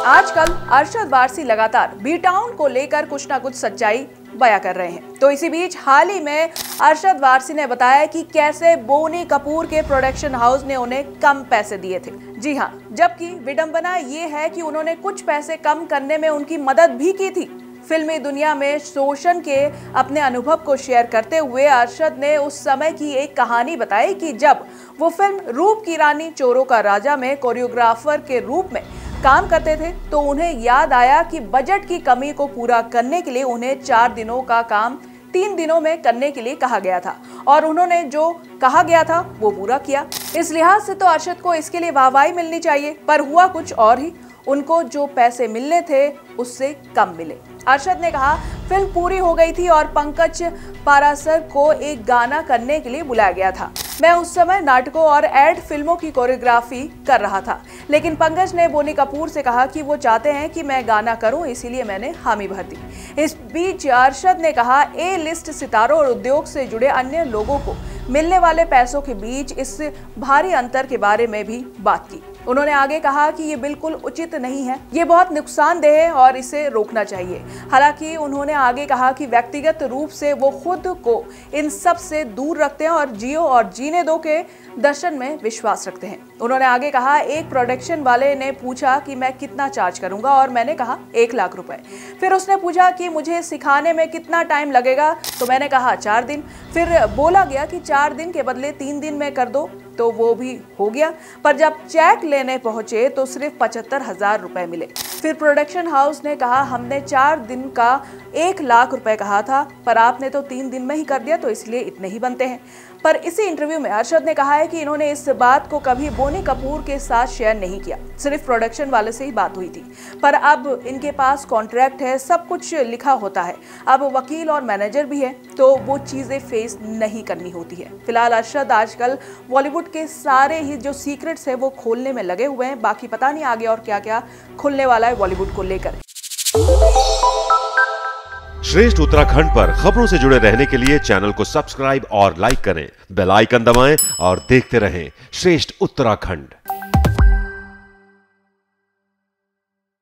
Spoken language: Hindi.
आजकल अरशद वारसी लगातार बी टाउन को लेकर कुछ ना कुछ सच्चाई बयां कर रहे हैं। तो इसी बीच हाल ही में अरशद वारसी ने बताया कि कैसे बोनी कपूर के प्रोडक्शन हाउस ने उन्हें कम पैसे दिए थे। जी हां, जबकि विडंबना ये है कि उन्होंने कुछ पैसे कम करने में उनकी मदद भी की थी। फिल्मी दुनिया में शोषण के अपने अनुभव को शेयर करते हुए अरशद ने उस समय की एक कहानी बताई कि जब वो फिल्म रूप की रानी चोरों का राजा में कोरियोग्राफर के रूप में काम करते थे तो उन्हें याद आया कि बजट की कमी को पूरा करने के लिए उन्हें 4 दिनों का काम 3 दिनों में करने के लिए कहा गया था और उन्होंने जो कहा गया था वो पूरा किया। इस लिहाज से तो अरशद को इसके लिए वाहवाही मिलनी चाहिए, पर हुआ कुछ और ही। उनको जो पैसे मिलने थे उससे कम मिले। अरशद ने कहा, फिल्म पूरी हो गई थी और पंकज पारासर को एक गाना करने के लिए बुलाया गया था। मैं उस समय नाटकों और एड फिल्मों की कोरियोग्राफी कर रहा था, लेकिन पंकज ने बोनी कपूर से कहा कि वो चाहते हैं कि मैं गाना करूं, इसीलिए मैंने हामी भर दी। इस बीच अरशद ने कहा, ए लिस्ट सितारों और उद्योग से जुड़े अन्य लोगों को मिलने वाले पैसों के बीच इस भारी अंतर के बारे में भी बात की। उन्होंने आगे कहा कि ये बिल्कुल उचित नहीं है, ये बहुत नुकसानदेह है और इसे रोकना चाहिए। हालांकि उन्होंने आगे कहा कि व्यक्तिगत रूप से वो खुद को इन सब से दूर रखते हैं और जियो और जीने दो के दर्शन में विश्वास रखते हैं। उन्होंने आगे कहा, एक प्रोडक्शन वाले ने पूछा कि मैं कितना चार्ज करूंगा और मैंने कहा 1 लाख रुपए। फिर उसने पूछा कि मुझे सिखाने में कितना टाइम लगेगा, तो मैंने कहा 4 दिन। फिर बोला गया कि 4 दिन के बदले 3 दिन में कर दो, तो वो भी हो गया। पर जब चेक लेने पहुंचे तो सिर्फ 75,000 रुपए मिले। फिर प्रोडक्शन हाउस ने कहा, हमने 4 दिन का 1 लाख रुपए कहा था, पर आपने तो 3 दिन में ही कर दिया, तो इसलिए इतने ही बनते हैं। पर इसी इंटरव्यू में अरशद ने कहा है कि इन्होंने इस बात को कभी बोनी कपूर के साथ शेयर नहीं किया, सिर्फ प्रोडक्शन वाले से ही बात हुई थी। पर अब इनके पास कॉन्ट्रैक्ट है, सब कुछ लिखा होता है, अब वकील और मैनेजर भी है, तो वो चीजें फेस नहीं करनी होती है। फिलहाल अरशद आजकल बॉलीवुड के सारे ही जो सीक्रेट्स है वो खोलने में लगे हुए हैं। बाकी पता नहीं आगे और क्या क्या खुलने वाला है बॉलीवुड को लेकर। श्रेष्ठ उत्तराखंड पर खबरों से जुड़े रहने के लिए चैनल को सब्सक्राइब और लाइक करें, बेल आइकन दबाएं और देखते रहें श्रेष्ठ उत्तराखंड।